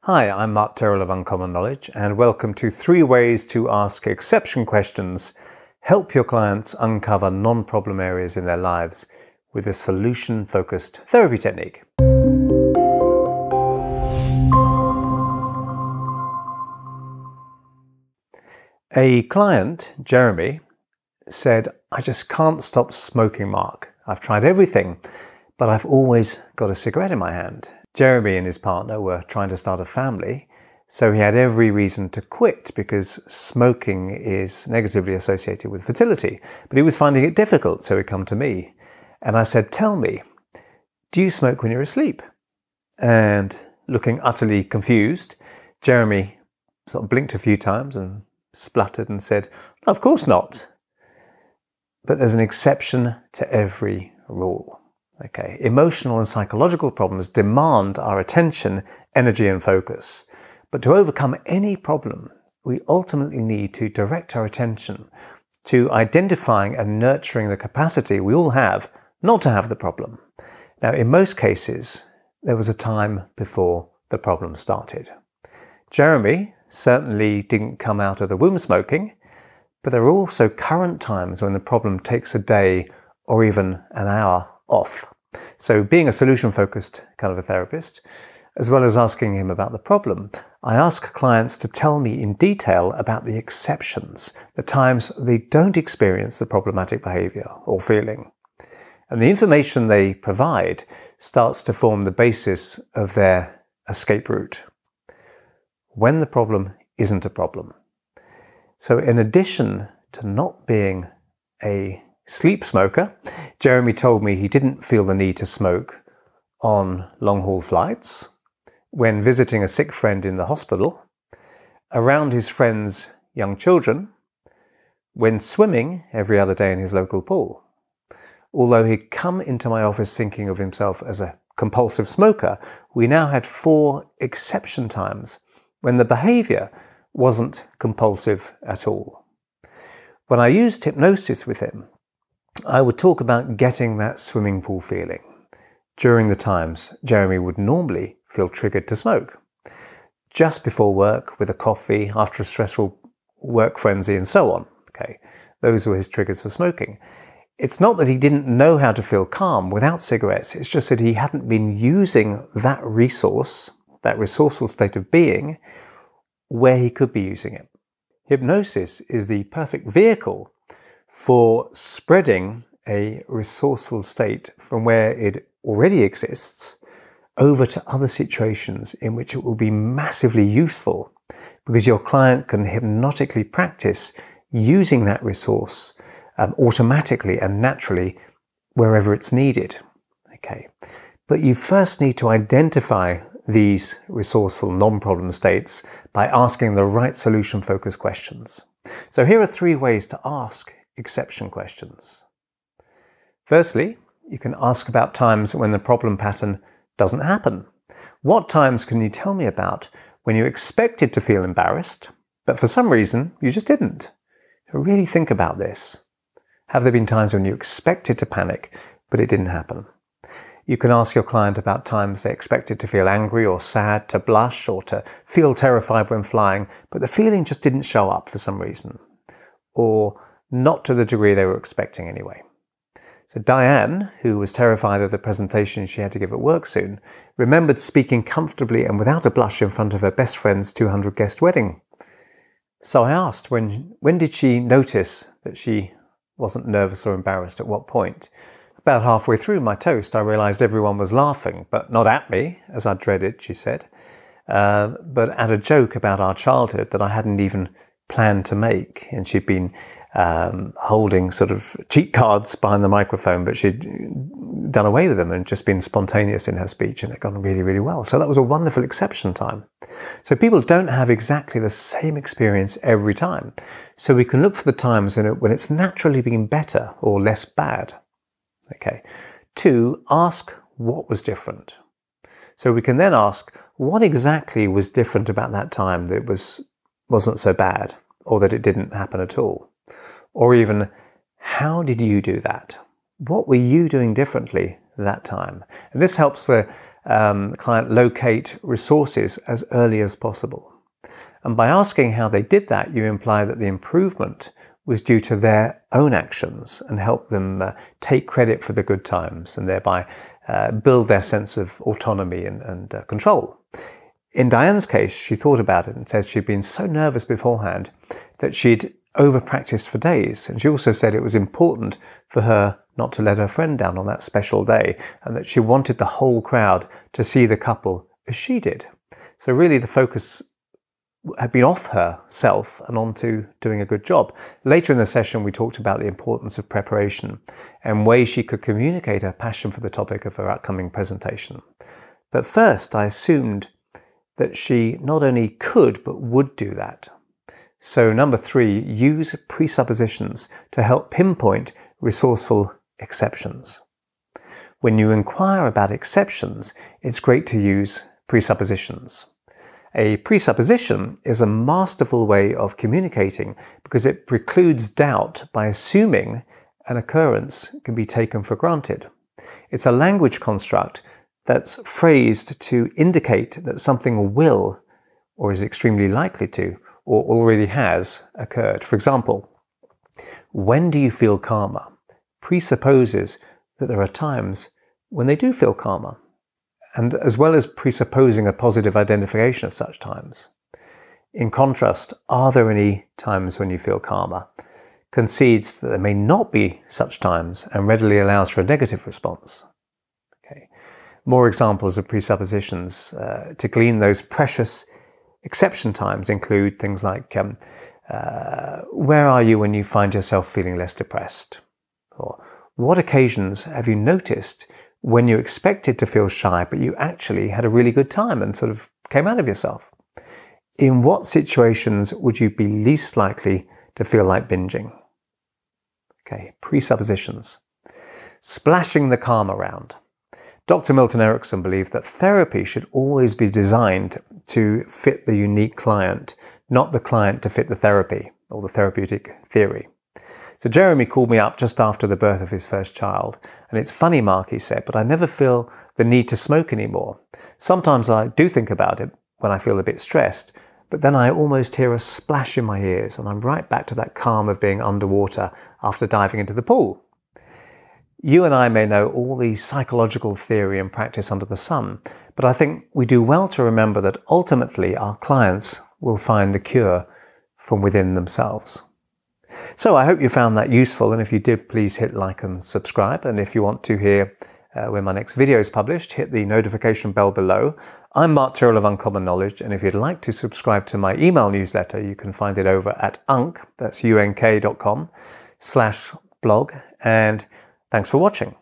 Hi, I'm Mark Tyrrell of Uncommon Knowledge, and welcome to 3 ways to ask exception questions. Help your clients uncover non-problem areas in their lives with a solution-focused therapy technique. A client, Jeremy, said, "I just can't stop smoking, Mark. I've tried everything, but I've always got a cigarette in my hand." Jeremy and his partner were trying to start a family, so he had every reason to quit because smoking is negatively associated with fertility. But he was finding it difficult, so he'd come to me. And I said, "Tell me, do you smoke when you're asleep?" And looking utterly confused, Jeremy sort of blinked a few times and spluttered and said, "Of course not." But there's an exception to every rule. Okay, emotional and psychological problems demand our attention, energy and focus. But to overcome any problem, we ultimately need to direct our attention to identifying and nurturing the capacity we all have not to have the problem. Now, in most cases, there was a time before the problem started. Jeremy certainly didn't come out of the womb smoking, but there are also current times when the problem takes a day or even an hour off. So being a solution-focused kind of a therapist, as well as asking him about the problem, I ask clients to tell me in detail about the exceptions, the times they don't experience the problematic behavior or feeling. And the information they provide starts to form the basis of their escape route when the problem isn't a problem. So in addition to not being a sleep smoker, Jeremy told me he didn't feel the need to smoke on long-haul flights, when visiting a sick friend in the hospital, around his friend's young children, when swimming every other day in his local pool. Although he'd come into my office thinking of himself as a compulsive smoker, we now had 4 exception times when the behavior wasn't compulsive at all. When I used hypnosis with him, I would talk about getting that swimming pool feeling during the times Jeremy would normally feel triggered to smoke. Just before work, with a coffee, after a stressful work frenzy, and so on. Okay, those were his triggers for smoking. It's not that he didn't know how to feel calm without cigarettes, it's just that he hadn't been using that resource, that resourceful state of being, where he could be using it. Hypnosis is the perfect vehicle for spreading a resourceful state from where it already exists over to other situations in which it will be massively useful, because your client can hypnotically practice using that resource automatically and naturally wherever it's needed. Okay, but you first need to identify these resourceful non-problem states by asking the right solution-focused questions. So here are 3 ways to ask exception questions. Firstly, you can ask about times when the problem pattern doesn't happen. What times can you tell me about when you expected to feel embarrassed, but for some reason you just didn't? Really think about this. Have there been times when you expected to panic, but it didn't happen? You can ask your client about times they expected to feel angry or sad, to blush or to feel terrified when flying, but the feeling just didn't show up for some reason, or not to the degree they were expecting anyway. So Diane, who was terrified of the presentation she had to give at work soon, remembered speaking comfortably and without a blush in front of her best friend's 200-guest wedding. So I asked, when did she notice that she wasn't nervous or embarrassed? At what point? About halfway through my toast, I realized everyone was laughing, but not at me, as I dreaded, she said, but at a joke about our childhood that I hadn't even planned to make. And she'd been holding sort of cheat cards behind the microphone, but she'd done away with them and just been spontaneous in her speech, and it gone really, really well. So that was a wonderful exception time. So people don't have exactly the same experience every time. So we can look for the times when it's naturally been better or less bad. Okay. 2, ask what was different. So we can then ask, what exactly was different about that time that wasn't so bad, or that it didn't happen at all? Or even, how did you do that? What were you doing differently that time? And this helps the the client locate resources as early as possible. And by asking how they did that, you imply that the improvement was due to their own actions and help them take credit for the good times and thereby build their sense of autonomy and control. In Diane's case, she thought about it and said she'd been so nervous beforehand that she'd over-practiced for days. And she also said it was important for her not to let her friend down on that special day and that she wanted the whole crowd to see the couple as she did. So really the focus had been off herself and onto doing a good job. Later in the session, we talked about the importance of preparation and ways she could communicate her passion for the topic of her upcoming presentation. But first, I assumed that she not only could, but would do that. So number 3, use presuppositions to help pinpoint resourceful exceptions. When you inquire about exceptions, it's great to use presuppositions. A presupposition is a masterful way of communicating because it precludes doubt by assuming an occurrence can be taken for granted. It's a language construct that's phrased to indicate that something will, or is extremely likely to, or already has occurred. For example, when do you feel calmer? Presupposes that there are times when they do feel calmer, and as well as presupposing a positive identification of such times. In contrast, are there any times when you feel calmer? Concedes that there may not be such times and readily allows for a negative response. Okay. More examples of presuppositions to glean those precious exception times include things like, where are you when you find yourself feeling less depressed? Or what occasions have you noticed when you expected to feel shy, but you actually had a really good time and sort of came out of yourself? In what situations would you be least likely to feel like binging? Okay, presuppositions. Splashing the calm around. Dr. Milton Erickson believed that therapy should always be designed to fit the unique client, not the client to fit the therapy or the therapeutic theory. So Jeremy called me up just after the birth of his first child. And it's funny, Mark, he said, but I never feel the need to smoke anymore. Sometimes I do think about it when I feel a bit stressed, but then I almost hear a splash in my ears and I'm right back to that calm of being underwater after diving into the pool. You and I may know all the psychological theory and practice under the sun, but I think we do well to remember that ultimately our clients will find the cure from within themselves. So I hope you found that useful, and if you did, please hit like and subscribe. And if you want to hear when my next video is published, hit the notification bell below. I'm Mark Tyrrell of Uncommon Knowledge, and if you'd like to subscribe to my email newsletter, you can find it over at unk.com/blog. And thanks for watching.